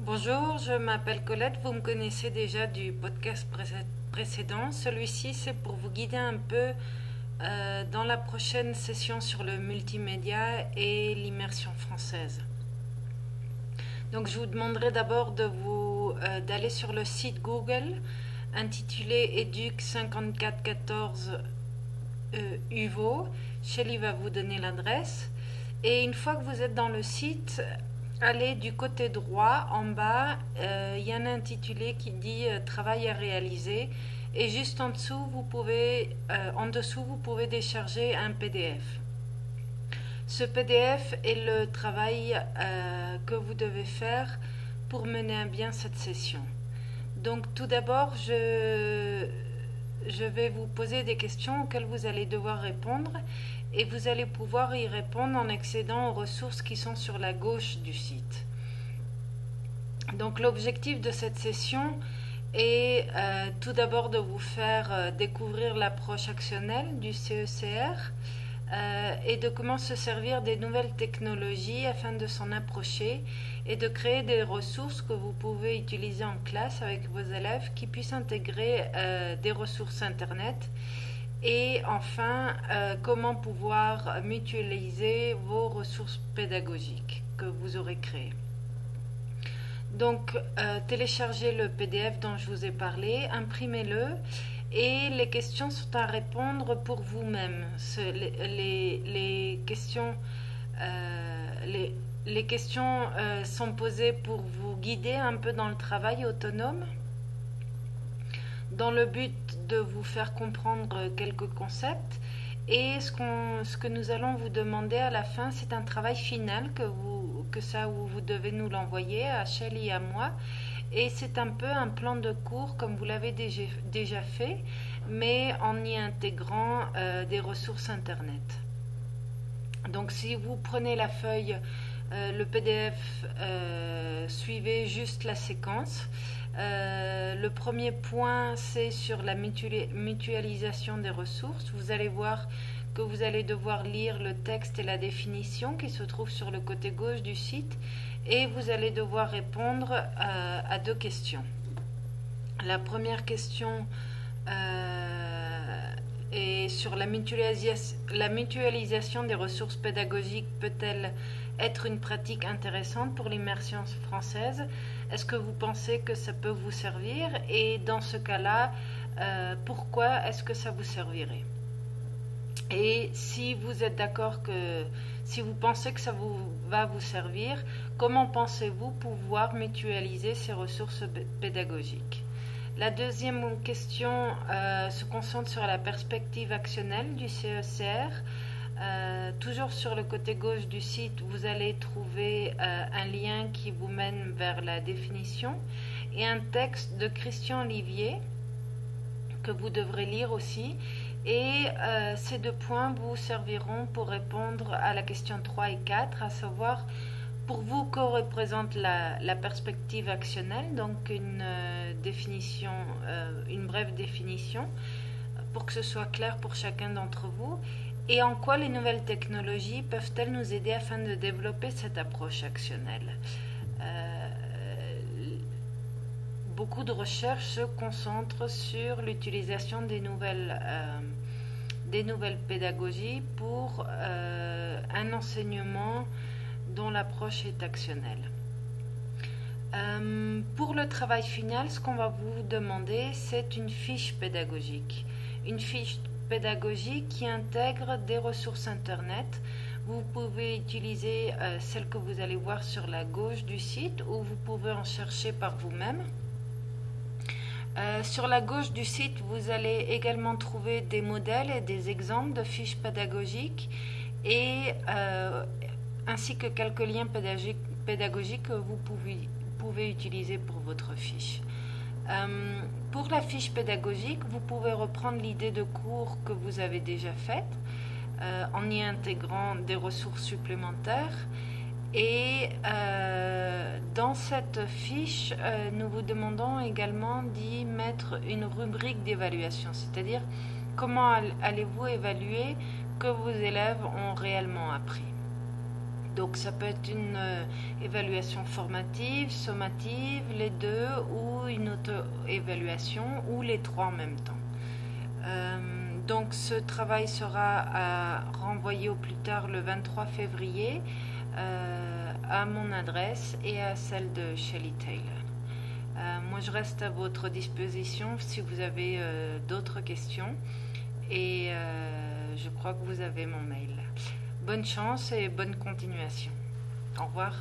Bonjour, je m'appelle Colette, vous me connaissez déjà du podcast précédent. Celui-ci, c'est pour vous guider un peu dans la prochaine session sur le multimédia et l'immersion française. Donc je vous demanderai d'abord d'aller sur le site Google intitulé Educ 5414 UVO. Shelly va vous donner l'adresse. Et une fois que vous êtes dans le site, allez du côté droit, en bas, il y a un intitulé qui dit Travail à réaliser. Et juste en dessous, vous pouvez décharger un PDF. Ce PDF est le travail que vous devez faire pour mener à bien cette session. Donc tout d'abord, je vais vous poser des questions auxquelles vous allez devoir répondre et vous allez pouvoir y répondre en accédant aux ressources qui sont sur la gauche du site. Donc l'objectif de cette session est tout d'abord de vous faire découvrir l'approche actionnelle du CECR et de comment se servir des nouvelles technologies afin de s'en approcher et de créer des ressources que vous pouvez utiliser en classe avec vos élèves qui puissent intégrer des ressources Internet et enfin comment pouvoir mutualiser vos ressources pédagogiques que vous aurez créées. Donc téléchargez le PDF dont je vous ai parlé, imprimez-le et les questions sont à répondre pour vous-même. Les questions sont posées pour vous guider un peu dans le travail autonome, dans le but de vous faire comprendre quelques concepts. Et ce que nous allons vous demander à la fin, c'est un travail final vous devez nous l'envoyer à Shelly et à moi. Et c'est un peu un plan de cours comme vous l'avez déjà fait, mais en y intégrant des ressources Internet. Donc si vous prenez la feuille, le PDF, suivez juste la séquence. Le premier point, c'est sur la mutualisation des ressources. Vous allez voir que vous allez devoir lire le texte et la définition qui se trouve sur le côté gauche du site et vous allez devoir répondre à deux questions. La première question est sur la mutualisation des ressources pédagogiques peut-elle être une pratique intéressante pour l'immersion française? Est-ce que vous pensez que ça peut vous servir? Et dans ce cas-là, pourquoi est-ce que ça vous servirait? Et si vous êtes d'accord si vous pensez que ça va vous servir, comment pensez-vous pouvoir mutualiser ces ressources pédagogiques? La deuxième question se concentre sur la perspective actionnelle du CECR. Toujours sur le côté gauche du site, vous allez trouver un lien qui vous mène vers la définition et un texte de Christian Olivier que vous devrez lire aussi. Et ces deux points vous serviront pour répondre à la question 3 et 4, à savoir pour vous que représente la perspective actionnelle, donc une brève définition pour que ce soit clair pour chacun d'entre vous. Et en quoi les nouvelles technologies peuvent-elles nous aider afin de développer cette approche actionnelle? Beaucoup de recherches se concentrent sur l'utilisation des nouvelles pédagogies pour un enseignement dont l'approche est actionnelle. Pour le travail final, ce qu'on va vous demander, c'est une fiche pédagogique. Une fiche pédagogique qui intègre des ressources Internet. Vous pouvez utiliser celle que vous allez voir sur la gauche du site ou vous pouvez en chercher par vous-même. Sur la gauche du site, vous allez également trouver des modèles et des exemples de fiches pédagogiques ainsi que quelques liens pédagogiques que vous pouvez utiliser pour votre fiche. Pour la fiche pédagogique, vous pouvez reprendre l'idée de cours que vous avez déjà faite en y intégrant des ressources supplémentaires. Et dans cette fiche, nous vous demandons également d'y mettre une rubrique d'évaluation, c'est-à-dire comment allez-vous évaluer que vos élèves ont réellement appris. Donc ça peut être une évaluation formative, sommative, les deux, ou une auto-évaluation, ou les trois en même temps. Donc ce travail sera renvoyé au plus tard le 23 février à mon adresse et à celle de Shelley Taylor. Moi je reste à votre disposition si vous avez d'autres questions et je crois que vous avez mon mail. Bonne chance et bonne continuation. Au revoir.